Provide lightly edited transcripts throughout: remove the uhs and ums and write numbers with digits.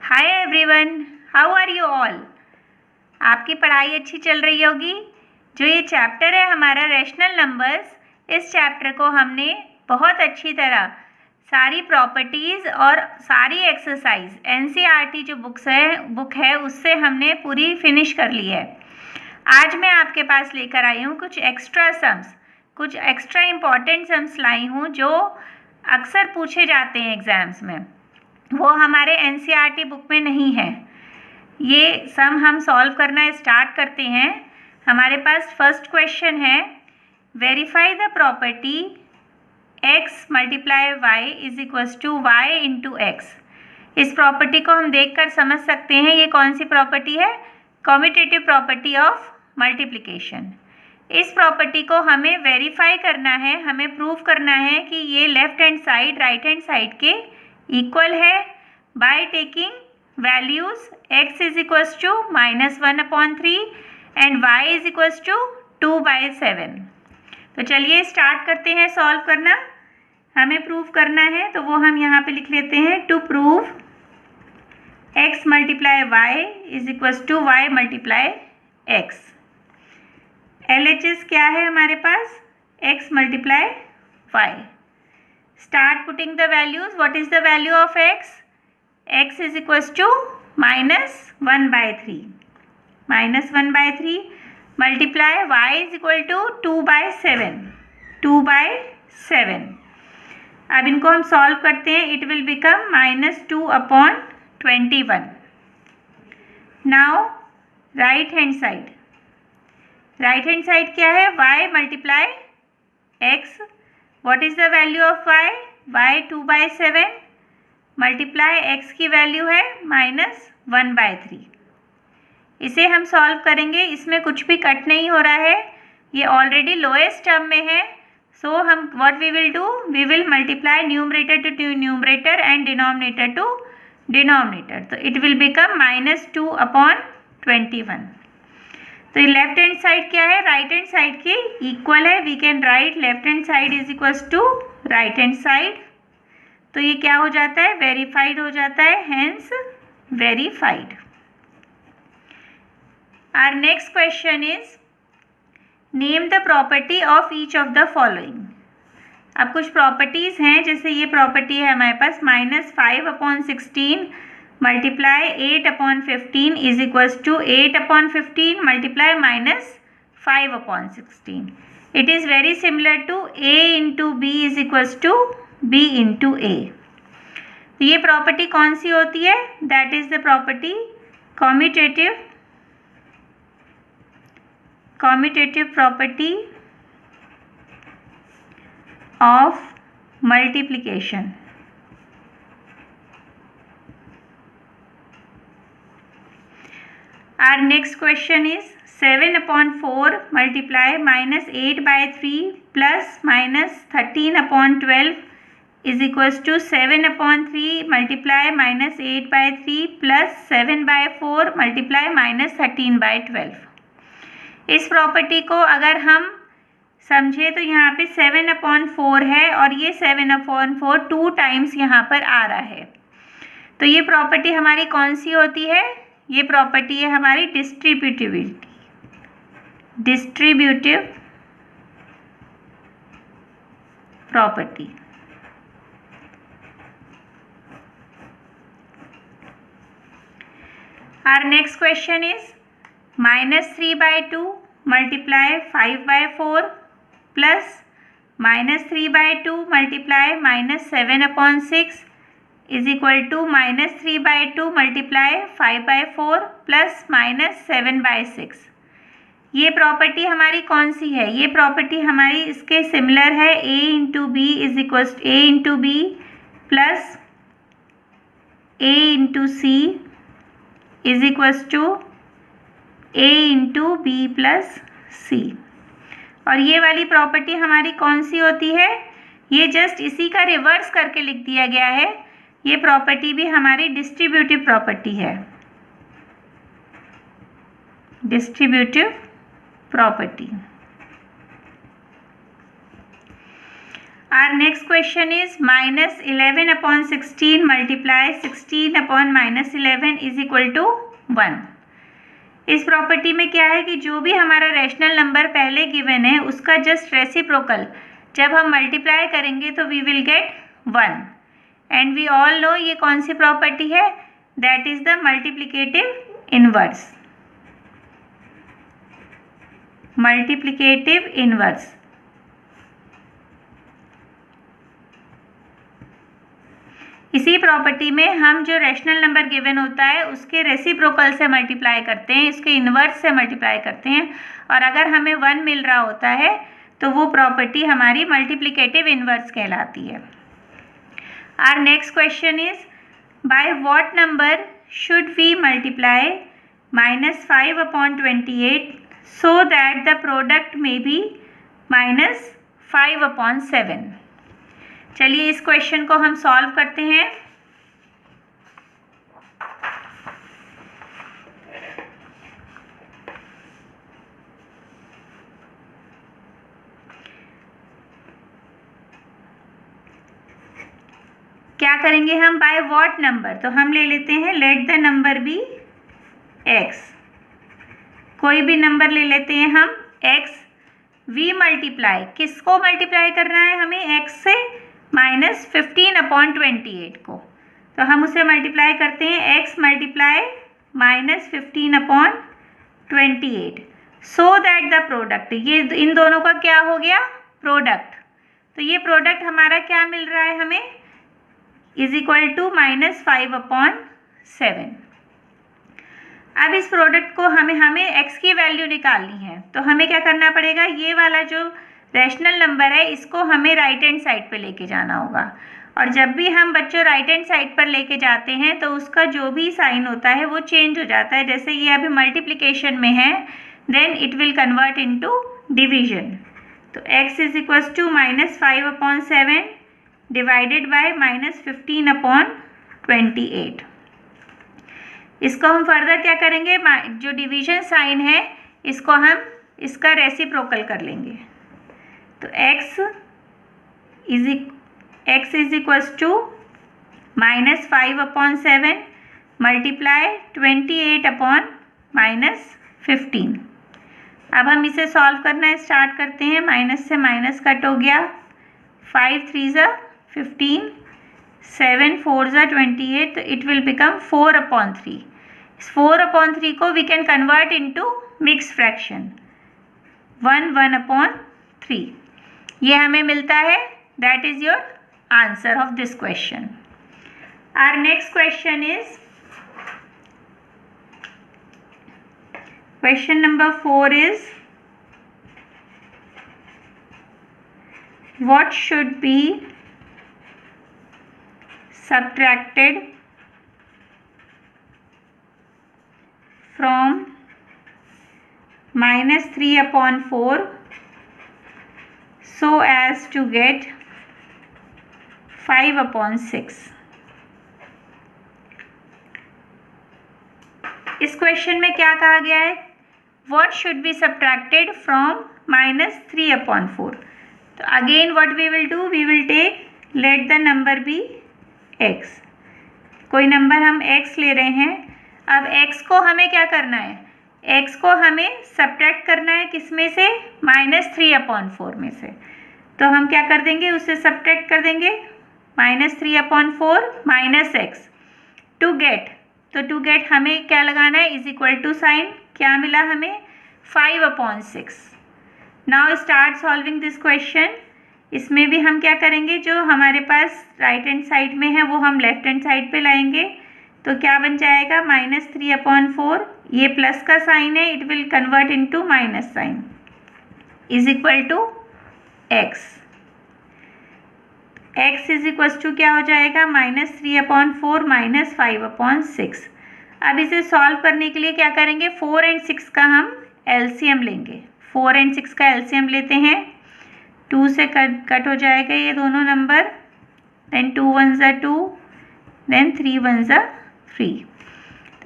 Hi everyone, how are you all. आपकी पढ़ाई अच्छी चल रही होगी। जो ये चैप्टर है हमारा रैशनल नंबर्स, इस चैप्टर को हमने बहुत अच्छी तरह सारी प्रॉपर्टीज़ और सारी एक्सरसाइज एनसीईआरटी जो बुक है उससे हमने पूरी फिनिश कर ली है। आज मैं आपके पास लेकर आई हूँ कुछ एक्स्ट्रा सम्स, कुछ एक्स्ट्रा इम्पॉर्टेंट सम्स लाई हूँ जो अक्सर पूछे जाते हैं एग्ज़ाम्स में। वो हमारे एनसीईआरटी बुक में नहीं है। ये सम हम सॉल्व करना स्टार्ट करते हैं। हमारे पास फर्स्ट क्वेश्चन है, verify the property x multiply y is equals to y into x. इस प्रॉपर्टी को हम देखकर समझ सकते हैं ये कौन सी प्रॉपर्टी है, कॉम्यूटेटिव प्रॉपर्टी ऑफ मल्टीप्लिकेशन। इस प्रॉपर्टी को हमें वेरीफाई करना है, हमें प्रूव करना है कि ये left hand side right hand side के इक्वल है by taking values x is equals to -1/3 and y is equals to 2/7। तो चलिए स्टार्ट करते हैं सॉल्व करना। हमें प्रूव करना है तो वो हम यहाँ पे लिख लेते हैं, to prove x multiply y is equals to y multiply x। LHS क्या है हमारे पास, x multiply y। Start putting the values. What is the value of x? X is equals to -1/3. -1/3 multiply y is equal to 2/7. 2/7. अब इनको हम solve करते हैं। It will become -2/21. Now right hand side. Right hand side क्या है, y multiply x. What is the value of y? y 2/7 multiply x की value है -1/3। इसे हम सॉल्व करेंगे, इसमें कुछ भी कट नहीं हो रहा है, ये ऑलरेडी लोएस्ट टर्म में है। सो हम what we will do, we will multiply numerator to numerator and denominator to denominator. तो इट विल बिकम -2/21। तो लेफ्ट हैंड साइड क्या है, राइट हैंड साइड के इक्वल है। We can write left hand side is equals to right hand side. तो ये क्या हो जाता है, वेरीफाइड हो जाता है, hence verified. Our next question is, name the property of each of the following. अब कुछ प्रॉपर्टीज हैं, जैसे ये प्रॉपर्टी है हमारे पास -5/16 multiply 8/15 is equals to 8/15 multiply -5/16। It is very similar to a into B is equals to b into a। तो ये प्रॉपर्टी कौन सी होती है, that is the property commutative property of multiplication. Our next question is 7/4 multiply -8/3 plus -13/12 is equals to 7/3 multiply -8/3 plus 7/4 multiply -13/12। इस property को अगर हम समझे तो यहाँ पे 7/4 है और ये 7/4 2 टाइम्स यहाँ पर आ रहा है। तो ये प्रॉपर्टी हमारी कौन सी होती है, ये प्रॉपर्टी है हमारी distributive property. Our next question is -3/2 multiply 5/4 plus -3/2 multiply -7/6 is equal to -3/2 multiply 5/4 plus -7/6। ये प्रॉपर्टी हमारी कौन सी है, ये प्रॉपर्टी हमारी इसके सिमिलर है, a into B is equal a into B plus a into C is equals to a into B plus C. और ये वाली प्रॉपर्टी हमारी कौन सी होती है, ये जस्ट इसी का रिवर्स करके लिख दिया गया है। ये प्रॉपर्टी भी हमारी डिस्ट्रीब्यूटिव प्रॉपर्टी है, distributive property. Our next question is minus 11 upon 16 multiply 16 upon minus 11 is equal to 1. इस प्रॉपर्टी में क्या है कि जो भी हमारा रैशनल नंबर पहले गिवन है उसका जस्ट रेसिप्रोकल जब हम मल्टीप्लाई करेंगे तो we will get 1. And we all know ये कौन सी प्रॉपर्टी है, that is the multiplicative inverse. Multiplicative inverse. इसी प्रॉपर्टी में हम जो रैशनल नंबर गिवन होता है उसके रेसिप्रोकल से मल्टीप्लाई करते हैं, इसके इन्वर्स से मल्टीप्लाई करते हैं, और अगर हमें 1 मिल रहा होता है तो वो प्रॉपर्टी हमारी मल्टीप्लिकेटिव इन्वर्स कहलाती है. Our next question is by what number should we multiply -5 upon 28 so that the product may be -5 upon 7. चलिए इस क्वेश्चन को हम सॉल्व करते हैं. क्या करेंगे हम, बाय व्हाट नंबर, तो हम ले लेते हैं let the number be x. कोई भी नंबर ले लेते हैं हम x. वी मल्टीप्लाई, किसको मल्टीप्लाई करना है हमें, x से -15 upon 28 को, तो हम उसे मल्टीप्लाई करते हैं x multiply -15 upon 28 so that the product, ये इन दोनों का क्या हो गया, प्रोडक्ट. तो ये प्रोडक्ट हमारा क्या मिल रहा है हमें, इज इक्वल टू -5 upon 7. अब इस प्रोडक्ट को हमें x की वैल्यू निकालनी है, तो हमें क्या करना पड़ेगा, ये वाला जो रैशनल नंबर है इसको हमें राइट हैंड साइड पे लेके जाना होगा. और जब भी हम बच्चों राइट हैंड साइड पर लेके जाते हैं तो उसका जो भी साइन होता है वो चेंज हो जाता है. जैसे ये अभी मल्टीप्लिकेशन में है, then it will convert into division. तो x is equals to -5 upon 7 divided by -15 upon 28. इसको हम फर्दर क्या करेंगे, जो डिवीजन साइन है इसको हम इसका रेसिप्रोकल कर लेंगे. तो x is equals to -5 upon 7 multiply 28 upon -15. अब हम इसे सॉल्व करना स्टार्ट करते हैं. माइनस से माइनस कट हो गया, 5 3 ज़ा 15, 7 4 ज़ा 28, तो इट विल बिकम 4 upon 3. इस 4 upon 3 को we can convert into mix fraction, 1 upon 3. ये हमें मिलता है, that is your answer of this question. Our next question is question number 4 is what should be subtracted from -3 upon 4 so as to get 5 upon 6. इस question में क्या कहा गया है, what should be subtracted from -3 upon 4. तो again what we will do, we will take let the number be x. कोई number हम x ले रहे हैं. अब x को हमें क्या करना है, x को हमें सब्ट्रैक्ट करना है किस में से, -3 upon 4 में से. तो हम क्या कर देंगे, उससे सब्ट्रैक्ट कर देंगे, -3 upon 4 -x टू गेट. तो टू गेट हमें क्या लगाना है, इज इक्वल टू साइन, क्या मिला हमें, 5 upon 6. Now start solving this question. इसमें भी हम क्या करेंगे, जो हमारे पास राइट हैंड साइड में है वो हम लेफ्ट हैंड साइड पे लाएंगे. तो क्या बन जाएगा, -3 upon 4, ये प्लस का साइन है, it will convert into minus sign, is equal to x. x is equal to क्या हो जाएगा, -3 upon 4 -5 upon 6. अब इसे सॉल्व करने के लिए क्या करेंगे, 4 और 6 का हम एलसीएम लेंगे. 4 और 6 का एलसीएम लेते हैं, 2 से कट हो जाएगा ये दोनों नंबर, देन 2 1 ज़ा 2, देन 3 1 ज़ा 3.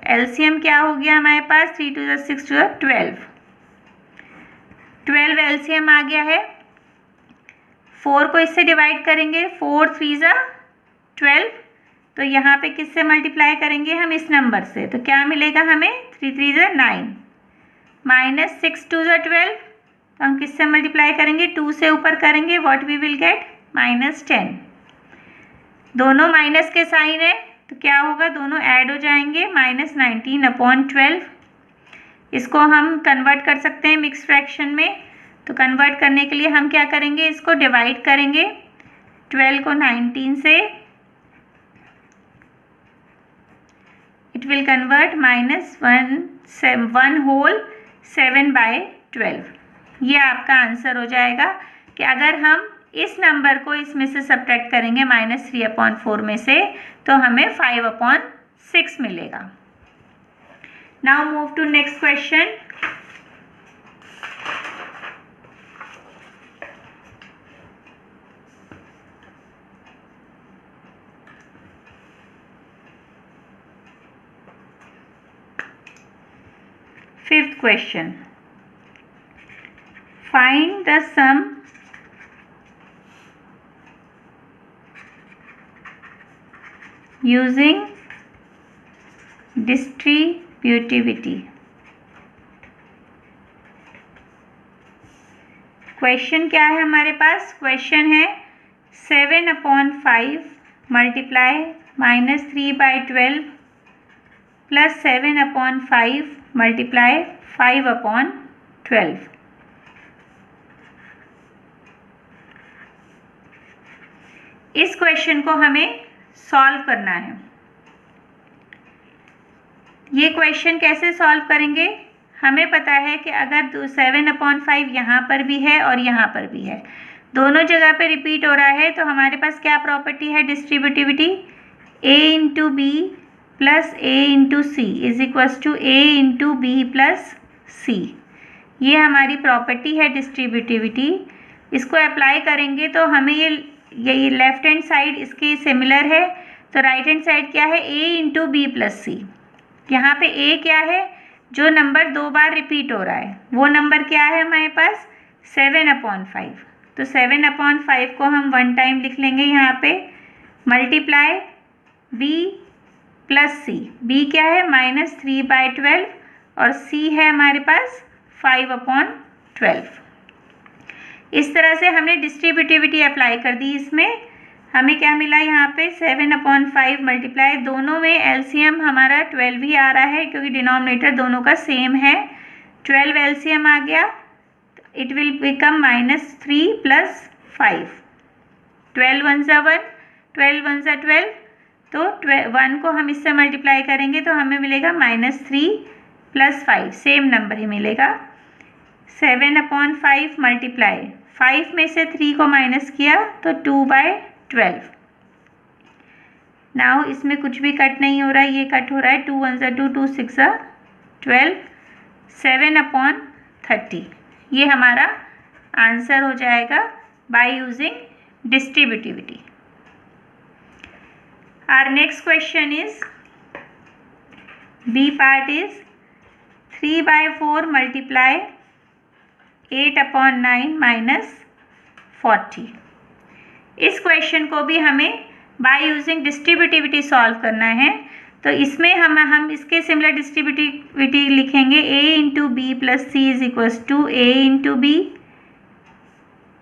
एलसीएम क्या हो गया हमारे पास, 3 2 ज़ा 6 2 ज़ा 12. 12 एलसीएम आ गया है. 4 को इससे डिवाइड करेंगे, 4 3 ज़ा 12, तो यहाँ पे किससे मल्टीप्लाई करेंगे हम, इस नंबर से, तो क्या मिलेगा हमें, 3 3 ज़ा 9, माइनस 6 2 ज़ा 12, तो हम किससे मल्टीप्लाई करेंगे, 2 से ऊपर करेंगे, व्हाट वी विल गेट, -10। दोनों माइनस के साइन है तो क्या होगा, दोनों ऐड हो जाएंगे, -19/12। इसको हम कन्वर्ट कर सकते हैं मिक्स फ्रैक्शन में, तो कन्वर्ट करने के लिए हम क्या करेंगे, इसको डिवाइड करेंगे 12 को 19 से, इट विल कन्वर्ट -1 होल 7/12। ये आपका आंसर हो जाएगा कि अगर हम इस नंबर को इसमें से सब्ट्रैक्ट करेंगे -3/4 में से, तो हमें 5/6 मिलेगा। Now move to next question. Fifth question, find the sum using distributivity। क्वेश्चन क्या है हमारे पास, क्वेश्चन है 7/5 मल्टीप्लाई -3/12 प्लस 7/5 मल्टीप्लाई 5/12। इस क्वेश्चन को हमें सॉल्व करना है। ये क्वेश्चन कैसे सॉल्व करेंगे, हमें पता है कि अगर 7/5 यहाँ पर भी है और यहाँ पर भी है, दोनों जगह पे रिपीट हो रहा है, तो हमारे पास क्या प्रॉपर्टी है distributivity, a into B plus a into C is equals to a into B plus C. ये हमारी प्रॉपर्टी है डिस्ट्रीब्यूटिविटी। इसको अप्लाई करेंगे तो हमें ये लेफ्ट हैंड साइड इसके सिमिलर है, तो राइट हैंड साइड क्या है, a इंटू बी प्लस सी। यहाँ पे a क्या है, जो नंबर 2 बार रिपीट हो रहा है, वो नंबर क्या है हमारे पास 7/5। तो 7/5 को हम 1 टाइम लिख लेंगे यहाँ पे, मल्टीप्लाई b प्लस सी, b क्या है -3/12 और c है हमारे पास 5/12। इस तरह से हमने डिस्ट्रीब्यूटिविटी अप्लाई कर दी। इसमें हमें क्या मिला, यहाँ पे 7/5 मल्टीप्लाई, दोनों में एलसीएम हमारा 12 ही आ रहा है क्योंकि डिनोमिनेटर दोनों का सेम है, 12 एलसीएम आ गया, इट विल बिकम -3 प्लस 5, 12 1 ज़ा 1, 12 1 ज़ा 12, तो 1 को हम इससे मल्टीप्लाई करेंगे तो हमें मिलेगा -3 प्लस 5, सेम नंबर ही मिलेगा। 7/5 मल्टीप्लाई 5 में से 3 को माइनस किया तो 2/12। नाउ इसमें कुछ भी कट नहीं हो रहा है, ये कट हो रहा है, 2 1 ज़ा 2, 2 6 ज़ा 12, 7/30। ये हमारा आंसर हो जाएगा by using distributivity. Our next question is, b part is 3/4 multiply 8/9 -40। इस क्वेश्चन को भी हमें बाय यूजिंग डिस्ट्रीब्यूटिविटी सॉल्व करना है। तो इसमें हम इसके सिमिलर डिस्ट्रीब्यूटिविटी लिखेंगे, a into B plus C is equals to a into B.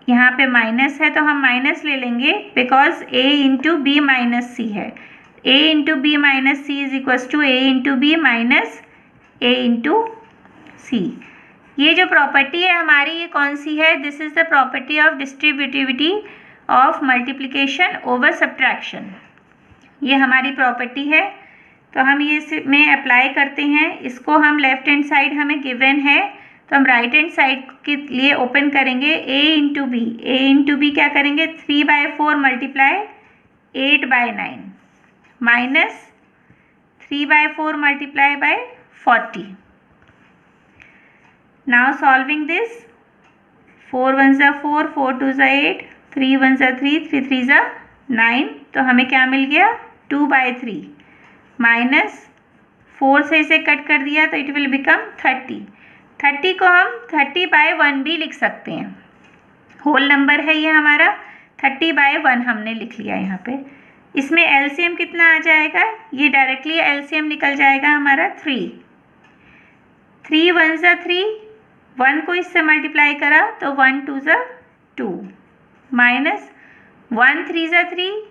यहाँ पे माइनस है तो हम माइनस ले लेंगे because a into B minus C है, a into B minus C is equals to a into B minus a into C. ये जो प्रॉपर्टी है हमारी, ये कौन सी है, this is the property of distributivity of multiplication over subtraction. ये हमारी प्रॉपर्टी है, तो हम ये इसमें अप्लाई करते हैं। इसको हम लेफ्ट हैंड साइड हमें गिवन है, तो हम राइट हैंड साइड के लिए ओपन करेंगे, a into b, a into b क्या करेंगे, 3/4 multiply 8/9 minus 3/4 multiply by 40। Now solving this, 4 1 ज़ा 4, 4 2 ज़ा 8, 3 1 ज़ा 3, 3 3 ज़ा 9, तो हमें क्या मिल गया 2/3 माइनस 4 से इसे कट कर दिया तो इट विल बिकम 30। 30 को हम 30/1 भी लिख सकते हैं, होल नंबर है ये हमारा, 30/1 हमने लिख लिया यहाँ पे। इसमें एलसीएम कितना आ जाएगा, ये डायरेक्टली एलसीएम निकल जाएगा हमारा 3। 3 1 ज़ा 3, 1 को इससे मल्टीप्लाई करा तो 1 2 ज़ा 2, माइनस 1 3 ज़ा 3,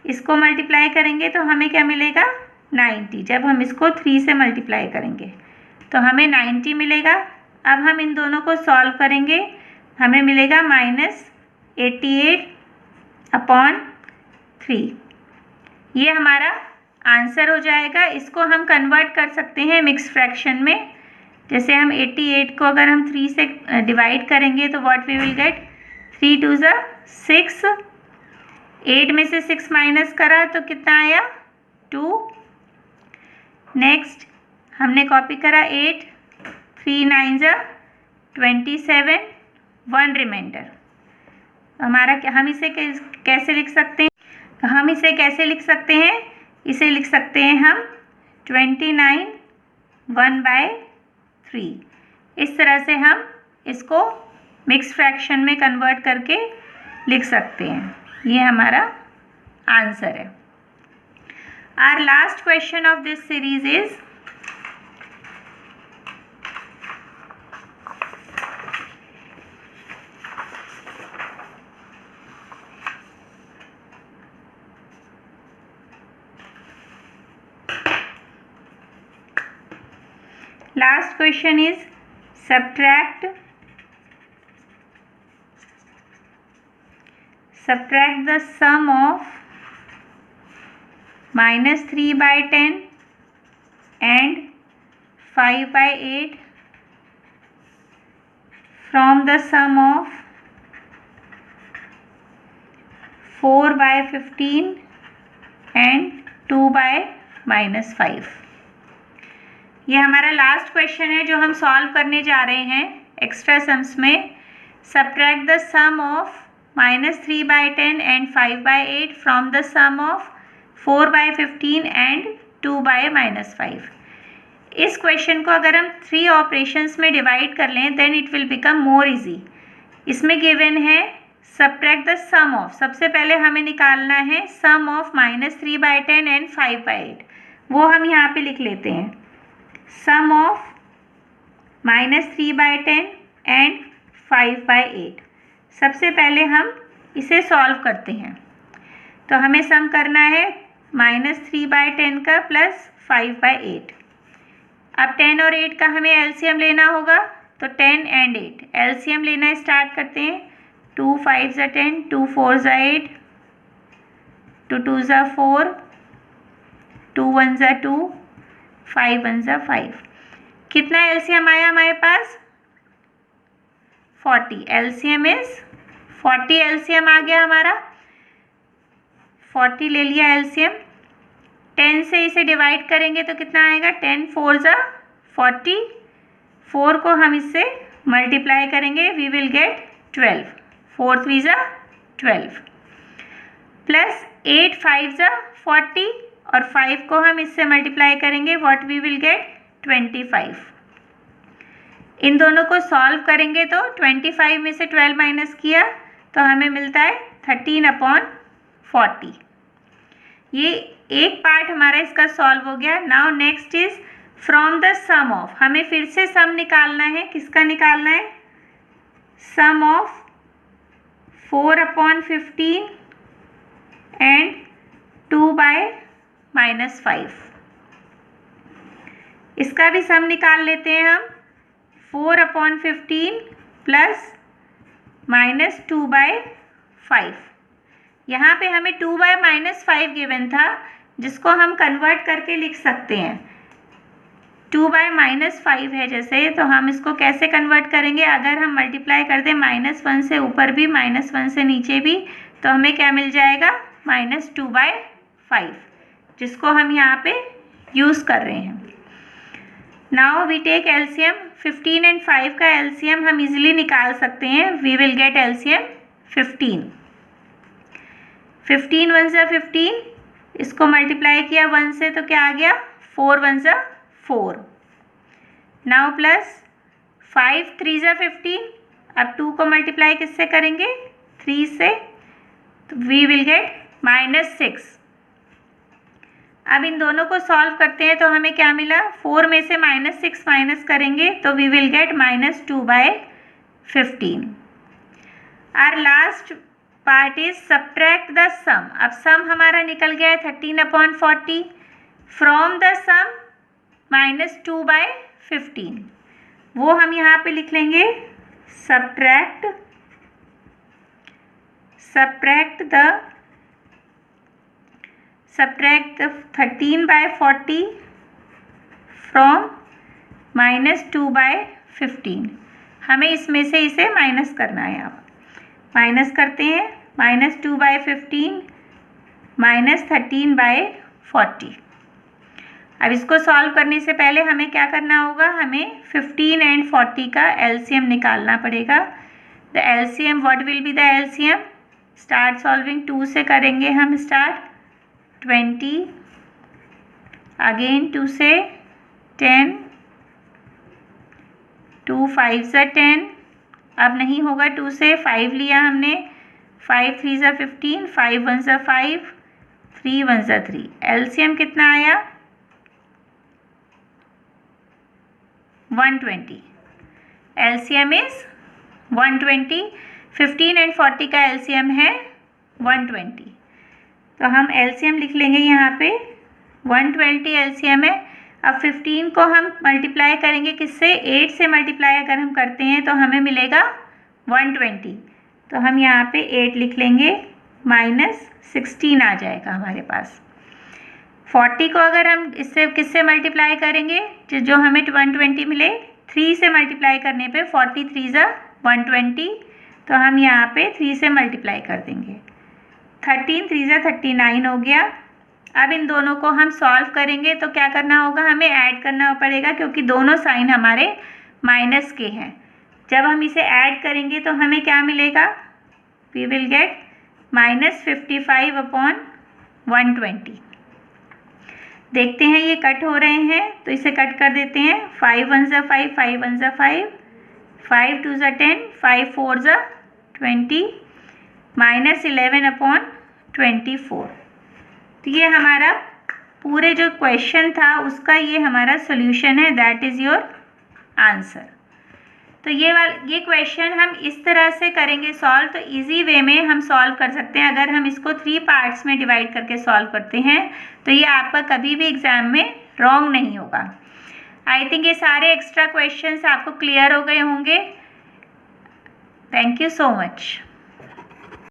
इसको मल्टीप्लाई करेंगे तो हमें क्या मिलेगा 90। जब हम इसको 3 से मल्टीप्लाई करेंगे तो हमें 90 मिलेगा। अब हम इन दोनों को सॉल्व करेंगे, हमें मिलेगा -88/3। ये हमारा आंसर हो जाएगा। इसको हम कन्वर्ट कर सकते हैं मिक्स फ्रैक्शन में। जैसे हम 88 को अगर हम 3 से डिवाइड करेंगे तो व्हाट वी विल गेट, 3 2 ज़ा 6, 8 में से 6 माइनस करा तो कितना आया 2। नेक्स्ट हमने कॉपी करा 8, 3 9 ज़ा 27, 1 रिमाइंडर। हमारा हम इसे कैसे लिख सकते हैं, हम इसे कैसे लिख सकते हैं, इसे लिख सकते हैं हम 29 1/3। इस तरह से हम इसको मिक्स फ्रैक्शन में कन्वर्ट करके लिख सकते हैं। ये हमारा आंसर है। Our last question of this series is last question is subtract the sum of -3/10 and 5/8 from the sum of 4/15 and 2/-5। ये हमारा लास्ट क्वेश्चन है जो हम सॉल्व करने जा रहे हैं एक्स्ट्रा सम्स में। Subtract the sum of -3/10 and 5/8 from the sum of 4/15 and 2/-5। इस क्वेश्चन को अगर हम 3 ऑपरेशंस में डिवाइड कर लें then it will become more easy. इसमें गिवन है सब्ट्रैक्ट द सम ऑफ, सबसे पहले हमें निकालना है सम ऑफ -3/10 एंड 5/8। वो हम यहाँ पे लिख लेते हैं, सम ऑफ -3/10 एंड 5/8। सबसे पहले हम इसे सॉल्व करते हैं। तो हमें सम करना है -3/10 का प्लस 5/8। अब 10 और 8 का हमें एलसीएम लेना होगा, तो 10 एंड 8 एलसीएम लेना स्टार्ट करते हैं। 2 5 ज़ा 10, 2 4 ज़ा 8, 2 2 ज़ा 4, 2 1 ज़ा 2, 5 1 ज़ा 5। कितना एलसीएम आया हमारे पास 40। एलसीएम इज 40, एलसीएम आ गया हमारा 40 ले लिया एलसीएम। 10 से इसे डिवाइड करेंगे तो कितना आएगा, 10 4 ज़ा 40, 4 को हम इससे मल्टीप्लाई करेंगे वी विल गेट 12, 4 3 ज़ा 12, प्लस 8 5 ज़ा 40 और 5 को हम इससे मल्टीप्लाई करेंगे व्हाट वी विल गेट 25। इन दोनों को सॉल्व करेंगे तो 25 में से 12 माइनस किया तो हमें मिलता है 13/40। ये एक पार्ट हमारा इसका सॉल्व हो गया। Now next is from the sum of, हमें फिर से सम निकालना है। किसका निकालना है, सम ऑफ 4/15 एंड 2/-5। इसका भी सम निकाल लेते हैं हम। 4/15 प्लस -2/5। यहाँ पे हमें 2/-5 गिवन था जिसको हम कन्वर्ट करके लिख सकते हैं। 2/-5 है जैसे, तो हम इसको कैसे कन्वर्ट करेंगे, अगर हम मल्टीप्लाई कर दें -1 से ऊपर भी -1 से नीचे भी तो हमें क्या मिल जाएगा -2/5, जिसको हम यहाँ पे यूज़ कर रहे हैं। Now we take LCM. 15 एंड 5 का एलसीएम हम इजीली निकाल सकते हैं। We will gate LCM 15। 15 1 ज़ा 15, इसको मल्टीप्लाई किया 1 से तो क्या आ गया 4 1 ज़ा 4। नाउ प्लस 5 3 ज़ा 15, अब 2 को मल्टीप्लाई किससे करेंगे 3 से, तो वी विल गेट -6। अब इन दोनों को सॉल्व करते हैं तो हमें क्या मिला, 4 में से -6 माइनस करेंगे तो we will get -2/15। Our last part is subtract the sum. अब सम हमारा निकल गया है 13/40 फ्रॉम द सम -2/15। वो हम यहाँ पे लिख लेंगे सब्ट्रैक्ट the 13/40 फ्रॉम -2/15। हमें इसमें से इसे माइनस करना है। अब माइनस करते हैं, -2/15 -13/40। अब इसको सॉल्व करने से पहले हमें क्या करना होगा, हमें 15 एंड 40 का एलसीएम निकालना पड़ेगा। The LCM, what will be the LCM? Start solving, 2 से करेंगे हम स्टार्ट, 20, अगेन 2 से 10, 2 5 ज़ा 10, अब नहीं होगा 2 से, 5 लिया हमने, 5 3 ज़ा 15, 5 1 ज़ा 5, 3 1 ज़ा 3। एलसीएम कितना आया? 120। LCM is 120। 15 एंड 40 का एलसीएम है 120। तो हम एलसीएम लिख लेंगे यहाँ पे 120 एलसीएम है। अब 15 को हम मल्टीप्लाई करेंगे किससे? 8 से मल्टीप्लाई अगर हम करते हैं तो हमें मिलेगा 120। तो हम यहाँ पे 8 लिख लेंगे, -16 आ जाएगा हमारे पास। 40 को अगर हम इससे किससे मल्टीप्लाई करेंगे, जो हमें 120 मिले, 3 से मल्टीप्लाई करने पे 40 3 ज़ा 120, तो हम यहाँ पे 3 से मल्टीप्लाई कर देंगे, 13 3 ज़ा 39 हो गया। अब इन दोनों को हम सॉल्व करेंगे तो क्या करना होगा, हमें ऐड करना पड़ेगा क्योंकि दोनों साइन हमारे माइनस के हैं। जब हम इसे ऐड करेंगे तो हमें क्या मिलेगा, वी विल गेट -55/120। देखते हैं ये कट हो रहे हैं तो इसे कट कर देते हैं, 5 1 ज़ा 5, 5 1 ज़ा 5, 5 2 ज़ा 10, 5 4 ज़ा 20, -11/24। तो ये हमारा पूरे जो क्वेश्चन था उसका ये हमारा सोल्यूशन है, दैट इज़ योर आंसर। तो ये क्वेश्चन हम इस तरह से करेंगे सॉल्व, तो इजी वे में हम सॉल्व कर सकते हैं। अगर हम इसको 3 पार्ट्स में डिवाइड करके सॉल्व करते हैं तो ये आपका कभी भी एग्ज़ाम में रॉन्ग नहीं होगा। आई थिंक ये सारे एक्स्ट्रा क्वेश्चंस आपको क्लियर हो गए होंगे। Thank you so much.